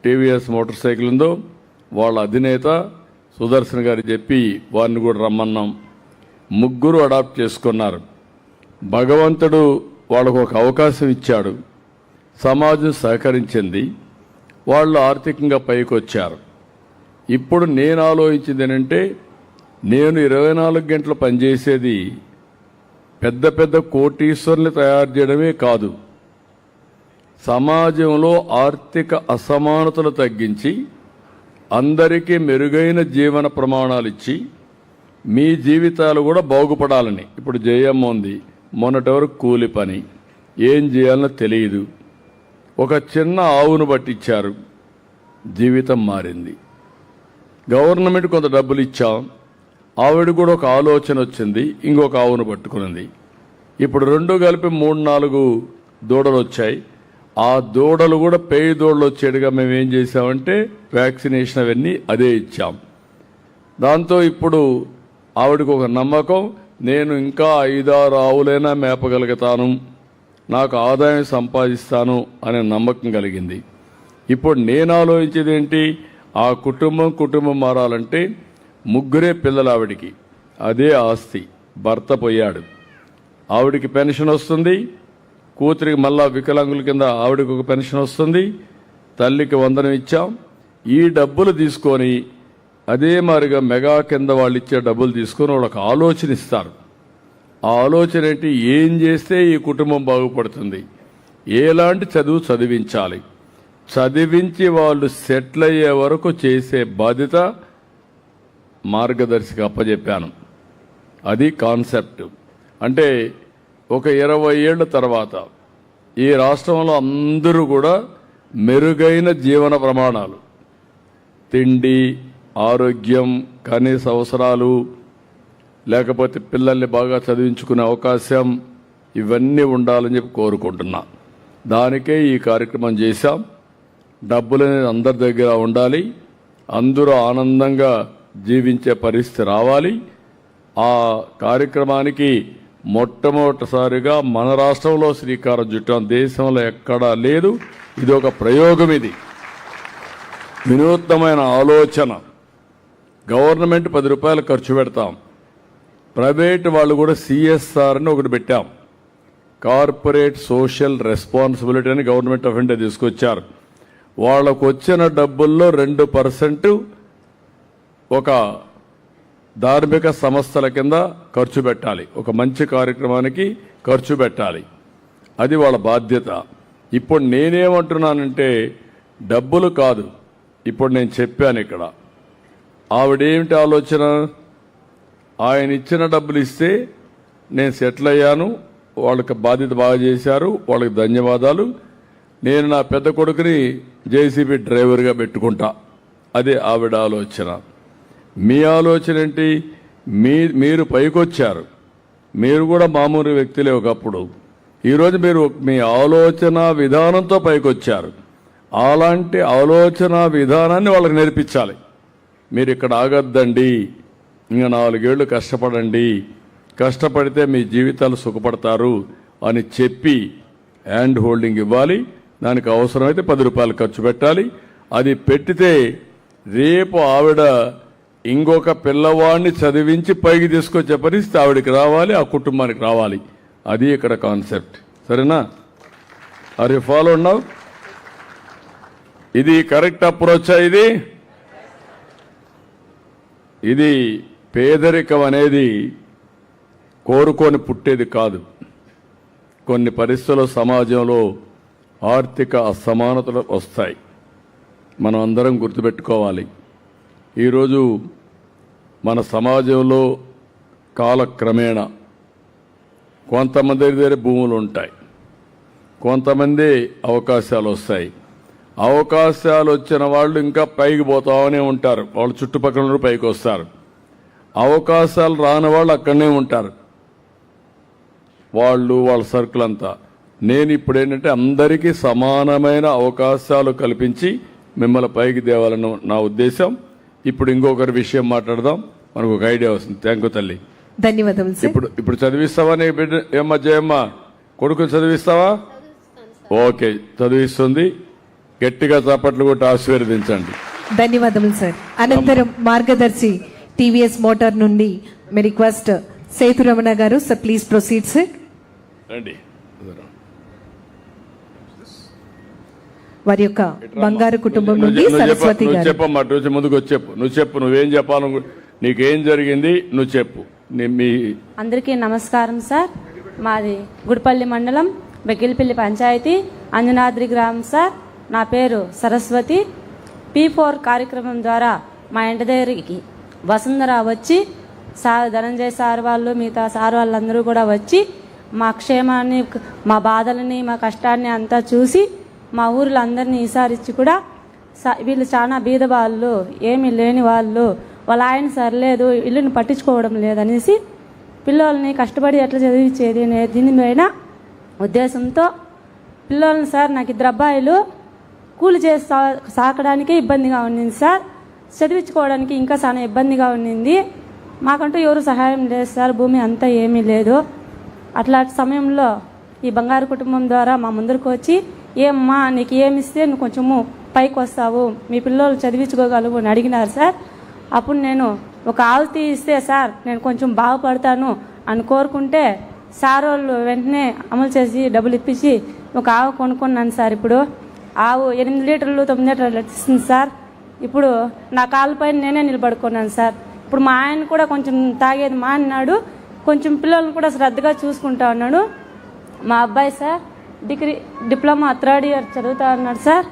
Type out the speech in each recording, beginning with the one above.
TVS motor cycle ఉందో వాళ్ళ అధినేత సుదర్శన్ గారు చెప్పి వారిని కూడా రమ్మన్నాం. ముగ్గురు అడాప్ట్ చేసుకున్నారు. భగవంతుడు వాళ్ళకు ఒక అవకాశం ఇచ్చాడు. సమాజం సహకరించింది. వాళ్ళు ఆర్థికంగా పైకి వచ్చారు. ఇప్పుడు నేను ఆలోచించింది ఏంటంటే, నేను 24 గంటలు పనిచేసేది పెద్ద పెద్ద కోటీశ్వరుల్ని తయారు చేయడమే కాదు, సమాజంలో ఆర్థిక అసమానతలు తగ్గించి అందరికీ మెరుగైన జీవన ప్రమాణాలు ఇచ్చి మీ జీవితాలు కూడా బాగుపడాలని. ఇప్పుడు జయమ్మ ఉంది, మొన్నటి వరకు కూలి పని, ఏం చేయాలనో తెలియదు. ఒక చిన్న ఆవును పట్టించారు, జీవితం మారింది. గవర్నమెంట్ కొంత డబ్బులు ఇచ్చాం, ఆవిడ కూడా ఒక ఆలోచన వచ్చింది, ఇంకొక ఆవును పట్టుకున్నది. ఇప్పుడు రెండు కలిపి 3-4 దూడలు వచ్చాయి. ఆ దూడలు కూడా పేయి దూడలు వచ్చేట్టుగా మేము ఏం చేసామంటే వ్యాక్సినేషన్ అవన్నీ అదే ఇచ్చాం. దాంతో ఇప్పుడు ఆవిడకు ఒక నమ్మకం, నేను ఇంకా 5-6 ఆవులైనా మేపగలుగుతాను, నాకు ఆదాయం సంపాదిస్తాను అనే నమ్మకం కలిగింది. ఇప్పుడు నేను ఆలోచించేది ఏంటి, ఆ కుటుంబం మారాలంటే ముగ్గురే పిల్లలు ఆవిడికి, అదే ఆస్తి. భర్త పోయాడు, ఆవిడికి పెన్షన్ వస్తుంది, కూతురికి మళ్ళా వికలాంగుల కింద ఆవిడకి ఒక పెన్షన్ వస్తుంది, తల్లికి వందనం ఇచ్చాం. ఈ డబ్బులు తీసుకొని అదే మారిగా మెగా కింద వాళ్ళు ఇచ్చే డబ్బులు తీసుకొని వాళ్ళకి ఆలోచన ఇస్తారు. ఆ ఆలోచన ఏంటి, ఏం చేస్తే ఈ కుటుంబం బాగుపడుతుంది, ఎలాంటి చదువు చదివించాలి, చదివించి వాళ్ళు సెటిల్ అయ్యే వరకు చేసే బాధ్యత మార్గదర్శికి అప్పచెప్పాను. అది కాన్సెప్ట్. అంటే ఒక 20 ఏళ్ల తర్వాత ఈ రాష్ట్రంలో అందరూ కూడా మెరుగైన జీవన ప్రమాణాలు, తిండి, ఆరోగ్యం, కనీస అవసరాలు, లేకపోతే పిల్లల్ని బాగా చదివించుకునే అవకాశం, ఇవన్నీ ఉండాలని చెప్పి కోరుకుంటున్నా. దానికే ఈ కార్యక్రమం చేశాం. డబ్బులు అనేది అందరి దగ్గర ఉండాలి, అందరూ ఆనందంగా జీవించే పరిస్థితి రావాలి. ఆ కార్యక్రమానికి మొట్టమొదటిసారిగా మన రాష్ట్రంలో శ్రీకారం చుట్టాం. దేశంలో ఎక్కడా లేదు. ఇది ఒక ప్రయోగం, ఇది వినూత్నమైన ఆలోచన. గవర్నమెంట్ 10 రూపాయలు ఖర్చు పెడతాం, ప్రైవేట్ వాళ్ళు కూడా CSR అని ఒకటి పెట్టాం, కార్పొరేట్ సోషల్ రెస్పాన్సిబిలిటీ అని గవర్నమెంట్ ఆఫ్ ఇండియా తీసుకొచ్చారు. వాళ్ళకు వచ్చిన డబ్బుల్లో 2% ఒక ధార్మిక సంస్థల కింద ఖర్చు పెట్టాలి, ఒక మంచి కార్యక్రమానికి ఖర్చు పెట్టాలి. అది వాళ్ళ బాధ్యత. ఇప్పుడు నేనేమంటున్నానంటే డబ్బులు కాదు, ఇప్పుడు నేను చెప్పాను ఇక్కడ. ఆవిడేమిటి ఆలోచన, ఆయన ఇచ్చిన డబ్బులు ఇస్తే నేను సెటిల్ అయ్యాను, వాళ్ళకి బాధ్యత బాగా చేశారు, వాళ్ళకి ధన్యవాదాలు, నేను నా పెద్ద కొడుకుని JCB డ్రైవర్గా పెట్టుకుంటా. అదే ఆవిడ ఆలోచన. మీ ఆలోచన ఏంటి, మీరు పైకొచ్చారు, మీరు కూడా మామూలు వ్యక్తులే ఒకప్పుడు. ఈరోజు మీరు మీ ఆలోచన విధానంతో పైకొచ్చారు. అలాంటి ఆలోచన విధానాన్ని వాళ్ళకి నేర్పించాలి. మీరు ఇక్కడ ఆగద్దండి, ఇంకా 4 ఏళ్లు కష్టపడండి, కష్టపడితే మీ జీవితాలు సుఖపడతారు అని చెప్పి హ్యాండ్ హోల్డింగ్ ఇవ్వాలి. దానికి అవసరమైతే 10 రూపాయలు ఖర్చు పెట్టాలి. అది పెట్టితే రేపు ఆవిడ ఇంకొక పిల్లవాడిని చదివించి పైకి తీసుకొచ్చే పరిస్థితి ఆవిడకి రావాలి, ఆ కుటుంబానికి రావాలి. అది ఇక్కడ కాన్సెప్ట్. సరేనా? Are you follow now? ఇది కరెక్ట్ అప్రోచ్. ఇది పేదరికం అనేది కోరుకొని పుట్టేది కాదు. కొన్ని పరిస్థితుల్లో సమాజంలో ఆర్థిక అసమానతలు వస్తాయి, మనం అందరం గుర్తుపెట్టుకోవాలి. ఈరోజు మన సమాజంలో కాలక్రమేణా కొంతమంది దగ్గర భూములు ఉంటాయి, కొంతమంది అవకాశాలు వస్తాయి. అవకాశాలు వచ్చిన వాళ్ళు ఇంకా పైకి పోతామనే ఉంటారు, వాళ్ళు చుట్టుపక్కల పైకి వస్తారు. అవకాశాలు రాని వాళ్ళు అక్కడనే ఉంటారు, వాళ్ళ సర్కిల్ అంతా. నేను ఇప్పుడు ఏంటంటే అందరికీ సమానమైన అవకాశాలు కల్పించి మిమ్మల్ని పైకి తేవాలని నా ఉద్దేశం. ఇప్పుడు ఇంకొకరి విషయం మాట్లాడదాం, మనకు ఒక ఐడియా వస్తుంది. థ్యాంక్ యూ తల్లి. ధన్యవాదాలు. ఇప్పుడు చదివిస్తావా నీ బిడ్డ? ఏమ్మా జయమ్మ, కొడుకుని చదివిస్తావా? ఓకే, చదివిస్తుంది. గట్టిగా చప్పట్లు కొట్టి ఆశీర్వదించండి. ధన్యవాదములు సార్. అనంతరం మార్గదర్శి టీవీఎస్ మోటార్ నుండి మీ రిక్వెస్ట్ సేతు రమణ గారు. Sir please proceed sir. రండి. వారి యొక్క బంగారు కుటుంబం నుండి సరస్వతి గారు. చెప్పమ్మా, ముందుకు వచ్చి చెప్పు. నువ్వు చెప్పు, నువ్వేం చెప్పాను, నీకేం జరిగింది నువ్వు చెప్పు. అందరికీ నమస్కారం సార్. మాది గుడిపల్లి మండలం బెగిలిపల్లి పంచాయతీ అంజనాద్రి గ్రామం సార్. నా పేరు సరస్వతి. P4 కార్యక్రమం ద్వారా మా ఇంటి దగ్గరికి వసుంధర వచ్చి సార్ ధనంజయ్ సార్ వాళ్ళు మిగతా సార్ వాళ్ళందరూ కూడా వచ్చి మా క్షేమాన్ని, మా బాధలని, మా కష్టాన్ని అంతా చూసి మా ఊరిలో అందరినీ ఈసారిచ్చి కూడా వీళ్ళు చాలా బీద వాళ్ళు, ఏమీ లేని వాళ్ళు, వాళ్ళ ఆయన సరిలేదు, ఇల్లుని పట్టించుకోవడం లేదనేసి పిల్లల్ని కష్టపడి ఎట్లా చదివించేది అనే దీని పైన ఉద్దేశంతో పిల్లల్ని సార్ నాకు 2 అబ్బాయిలు కూలి చేసి సాకడానికే ఇబ్బందిగా ఉండింది సార్. చదివించుకోవడానికి ఇంకా చాలా ఇబ్బందిగా ఉండింది. మాకంటూ ఎవరు సహాయం లేదు సార్, భూమి అంతా ఏమీ లేదు. అట్లాంటి సమయంలో ఈ బంగారు కుటుంబం ద్వారా మా ముందరకు వచ్చి, ఏమ్మా నీకు ఏమిస్తే నువ్వు కొంచెము పైకి వస్తావు, మీ పిల్లలు చదివించుకోగలవు అని అడిగినారు సార్. అప్పుడు నేను ఒక ఆవుతి ఇస్తే సార్ నేను కొంచెం బాగుపడతాను అని కోరుకుంటే సార్ వాళ్ళు వెంటనే అమలు చేసి డబ్బులు ఇప్పించి ఒక ఆవు కొనుక్కున్నాను సార్. ఇప్పుడు ఆవు 8 లీటర్లు 9 లీటర్లు ఇస్తుంది సార్. ఇప్పుడు నా కాళ్ళపైన నేనే నిలబడుకున్నాను సార్. ఇప్పుడు మా ఆయన కూడా కొంచెం తాగేది మాన్నాడు, కొంచెం పిల్లలను కూడా శ్రద్ధగా చూసుకుంటా ఉన్నాడు. మా అబ్బాయి సార్ డిప్లొమా 3rd ఇయర్ చదువుతా ఉన్నాడు సార్.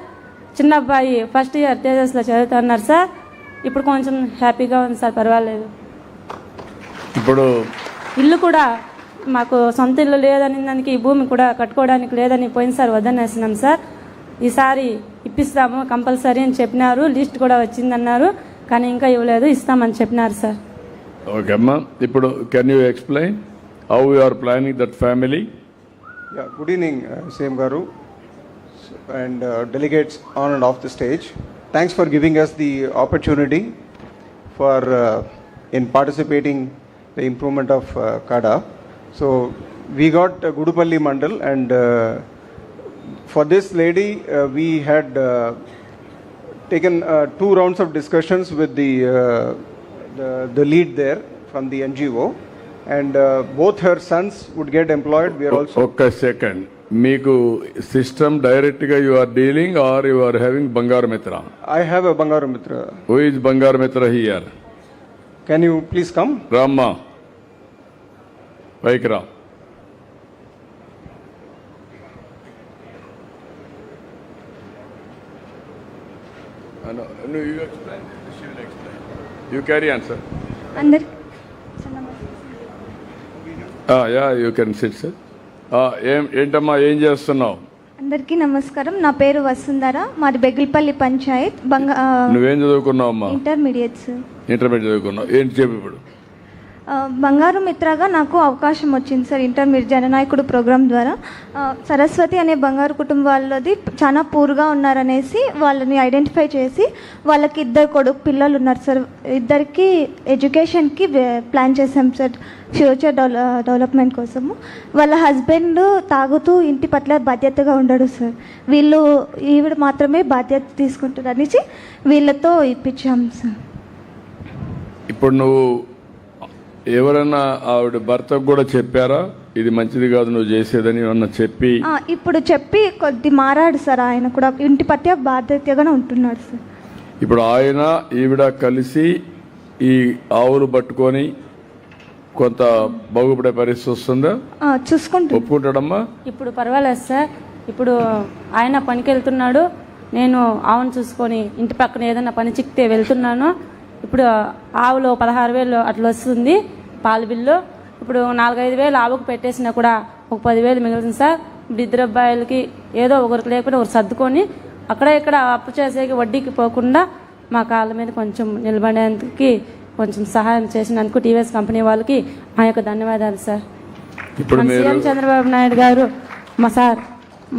చిన్న అబ్బాయి 1st ఇయర్ తేజస్లో చదువుతా ఉన్నారు సార్. ఇప్పుడు కొంచెం హ్యాపీగా ఉంది సార్, పర్వాలేదు. ఇప్పుడు ఇల్లు కూడా మాకు సొంత ఇల్లు లేదని, దానికి ఈ భూమి కూడా కట్టుకోవడానికి లేదని పోయినసారి వద్దనేసినాం సార్. ఈసారి ఇప్పిస్తాము కంపల్సరీ అని చెప్పినారు. లిస్ట్ కూడా వచ్చిందన్నారు, కానీ ఇంకా ఇవ్వలేదు, ఇస్తామని చెప్పినారు సార్. ఓకే అమ్మా, ఇప్పుడు can you explain how you are planning that family? Yeah, good evening, Same Garu and delegates on and off the stage. Thanks for giving us the opportunity for in participating the improvement of Kada. So we got Gudupalli Mandal, and for this lady we had taken 2 rounds of discussions with the lead there from the NGO. And both her sons would get employed. We are also. Okay, second. Meeku system direct ga you are dealing, or you are having Bangaru Mitra? I have a Bangaru Mitra. Who is Bangaru Mitra here? Can you please come? Rama. Vaikra. No, you explain. She will explain. You carry on, sir. Under. Yeah you can SIT sir. ఏంటమ్మా ఏం చేస్తున్నావు? అందరికీ నమస్కారం. నా పేరు వసుంధర. మాది బెగిల్పల్లి పంచాయత్. నువ్వేం చదువుకున్నావమ్మా? Intermediate sir. Intermediate చదువుకున్నావు. ఏంటి చెప్పు ఇప్పుడు? బంగారు మిత్రగా నాకు అవకాశం వచ్చింది సార్ ఇంటర్మీడియట్ జననాయకుడు ప్రోగ్రాం ద్వారా. సరస్వతి అనే బంగారు కుటుంబం వాళ్ళది చాలా పూర్గా ఉన్నారనేసి వాళ్ళని ఐడెంటిఫై చేసి వాళ్ళకి 2 పిల్లలు ఉన్నారు సార్. ఇద్దరికి ఎడ్యుకేషన్కి ప్లాన్ చేశాం సార్, ఫ్యూచర్ డెవలప్మెంట్ కోసము. వాళ్ళ హస్బెండ్ తాగుతూ ఇంటి పట్ల బాధ్యతగా ఉండడు సార్. ఈవిడ మాత్రమే బాధ్యత తీసుకుంటారు అనేసి వీళ్ళతో ఇప్పించాం సార్. ఇప్పుడు నువ్వు ఎవరైనా ఆవిడ భర్తకు కూడా చెప్పారా ఇది మంచిది కాదు నువ్వు చేసేదని ఏమన్నా చెప్పి? ఇప్పుడు చెప్పి కొద్ది మారాడు సార్. ఆయన కూడా ఇంటి పట్ల బాధ్యతగానే ఉంటున్నాడు సార్. ఇప్పుడు ఆయన ఈవిడ కలిసి ఈ ఆవులు పట్టుకొని కొంత బాగుపడే పరిస్థితి వస్తుందా? ఒప్పుకుంటాడమ్మా? ఇప్పుడు పర్వాలేదు సార్. ఇప్పుడు ఆయన పనికి వెళ్తున్నాడు, నేను ఆవును చూసుకొని ఇంటి పక్కన ఏదైనా పని చిక్కితే వెళ్తున్నాను. ఇప్పుడు ఆవులో 16,000 అట్లా వస్తుంది పాల బిల్లు. ఇప్పుడు 4-5 వేలు ఆవుకు పెట్టేసినా కూడా ఒక 10,000 మిగులుతుంది సార్. ఇప్పుడు 2 అబ్బాయిలకి ఏదో ఒకరికి లేకుండా ఒకరు సర్దుకొని అక్కడ ఇక్కడ అప్పు చేసేకి వడ్డీకి పోకుండా మా కాళ్ళ మీద కొంచెం నిలబడేందుకు కొంచెం సహాయం చేసినందుకు టీవీఎస్ కంపెనీ వాళ్ళకి మా యొక్క ధన్యవాదాలు సార్. ఇప్పుడు సీఎం చంద్రబాబు నాయుడు గారు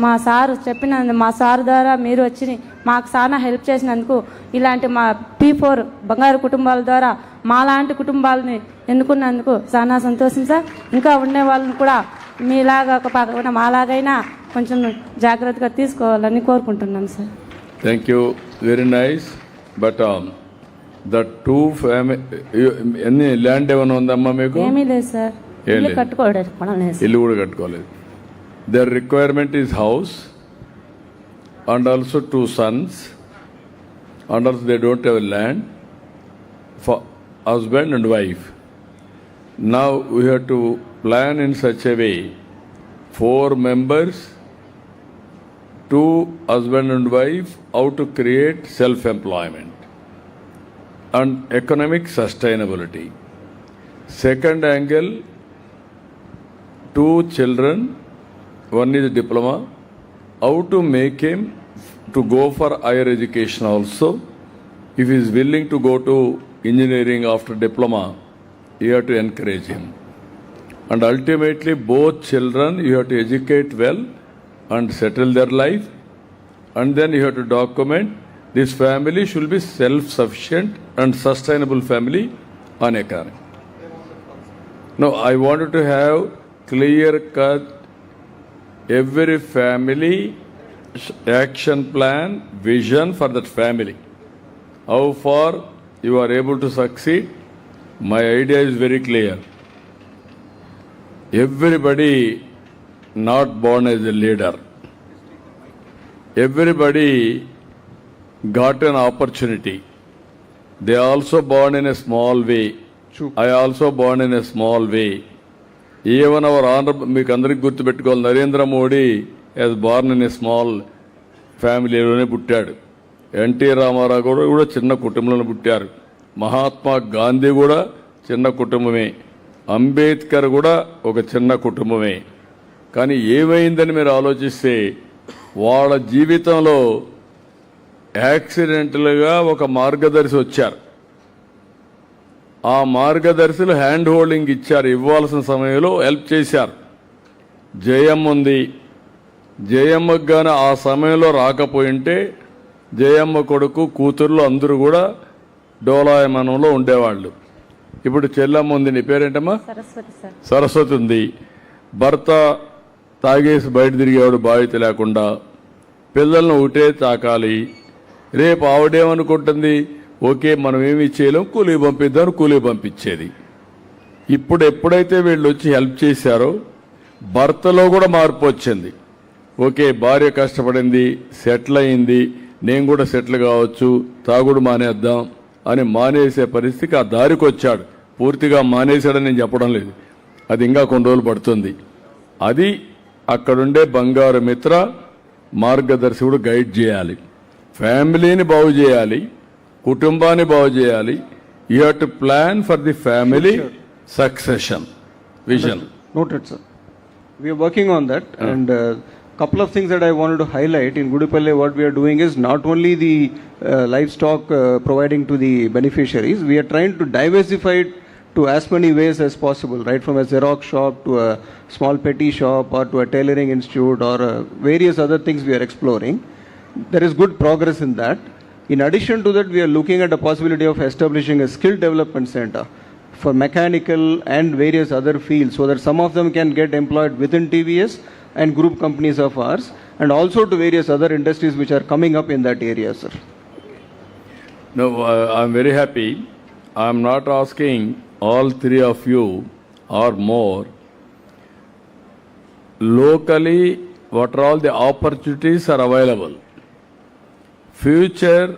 మా సారు చెప్పినందుకు, మా సార్ ద్వారా మీరు వచ్చి మాకు చాలా హెల్ప్ చేసినందుకు, ఇలాంటి మా P4 బంగారు కుటుంబాల ద్వారా మాలాంటి కుటుంబాలని ఎన్నుకున్నందుకు చాలా సంతోషం సార్. ఇంకా ఉండే వాళ్ళని కూడా మీలాగా కాకుండా మాలాగైనా కొంచెం జాగ్రత్తగా తీసుకోవాలని కోరుకుంటున్నాం sir. Thank you. Very nice. But the two family, ఎన్ని ల్యాండ్ ఏమైనా ఉందమ్మా మీకు? ఏమీ లేదు సార్, ఏం ఇల్లు లేదు. కట్టుకోవడానికి లేదు సార్. ఇల్లు కూడా కట్టుకోలేదు. Their requirement is house and also 2 sons, and also they don't have land for husband and wife. Now we have to plan in such a way, 4 members, 2 husband and wife, how to create self-employment and economic sustainability. Second angle, 2 children, one is diploma, how to make him to go for higher education also. If he is willing to go to engineering after diploma, you have to encourage him. And ultimately both children you have to educate well and settle their life, and then you have to document this family should be self-sufficient and sustainable family on economic. Now I wanted to have clear-cut every family action plan, vision for that family. How far you are able to succeed? My idea is very clear. Everybody not born as a leader. Everybody got an opportunity. They also born in a small way. True. I also born in a small way. Even our honorable, మీకు అందరికి గుర్తుపెట్టుకోవాలి, Narendra Modi as born in a small ఫ్యామిలీలోనే పుట్టాడు. NT Ramarao కూడా చిన్న కుటుంబంలోనే పుట్టారు. మహాత్మా గాంధీ కూడా చిన్న కుటుంబమే. అంబేద్కర్ కూడా ఒక చిన్న కుటుంబమే. కానీ ఏమైందని మీరు ఆలోచిస్తే వాళ్ళ జీవితంలో యాక్సిడెంటల్గా ఒక మార్గదర్శి వచ్చారు. ఆ మార్గదర్శులు హ్యాండ్ హోల్డింగ్ ఇచ్చారు, ఇవ్వాల్సిన సమయంలో హెల్ప్ చేశారు. జయమ్మ ఉంది, జయమ్మకు గాని ఆ సమయంలో రాకపోయింటే జయమ్మ కొడుకు కూతుర్లు అందరూ కూడా డోలాయమానంలో ఉండేవాళ్ళు. ఇప్పుడు చెల్లమ్మ ఉంది, నీ పేరేంటమ్మా? సరస్వతి సార్. సరస్వతి ఉంది. భర్త తాగేసి బయట తిరిగేవాడు బాధ్యత లేకుండా, పిల్లలను ఒకటే తాకాలి. రేపు ఆవిడేమనుకుంటుంది, ఓకే మనం ఏమి చేయలేం, కూలీ పంపిద్దాం, కూలీ పంపించేది. ఇప్పుడు ఎప్పుడైతే వీళ్ళు వచ్చి హెల్ప్ చేశారో భర్తలో కూడా మార్పు వచ్చింది. ఓకే భార్య కష్టపడింది, సెటిల్ అయింది, నేను కూడా సెటిల్ కావచ్చు, తాగుడు మానేద్దాం అని మానేసే పరిస్థితికి ఆ దారికి వచ్చాడు. పూర్తిగా మానేశాడని నేను చెప్పడం లేదు, అది ఇంకా కొన్ని రోజులు పడుతుంది. అది అక్కడుండే బంగారు మిత్ర మార్గదర్శకుడు గైడ్ చేయాలి. ఫ్యామిలీని బాగు చేయాలి, కుటుంబాన్ని బాగు చేయాలి. You have to plan for the family succession vision. Noted, sir. We are working on that, and couple of things that I wanted to highlight in Gudipalle. What we are doing is not only the livestock providing to the beneficiaries, we are trying to diversify it to as many ways as possible, right from a Xerox shop to a small petty shop or to a tailoring institute or various other things we are exploring. There is good progress in that. In addition to that, we are looking at the possibility of establishing a skill development center for mechanical and various other fields so that some of them can get employed within TVS and group companies of ours, and also to various other industries which are coming up in that area, sir. No, I'm very happy. I'm not asking all 3 of you or more. Locally, what are all the opportunities are available? Future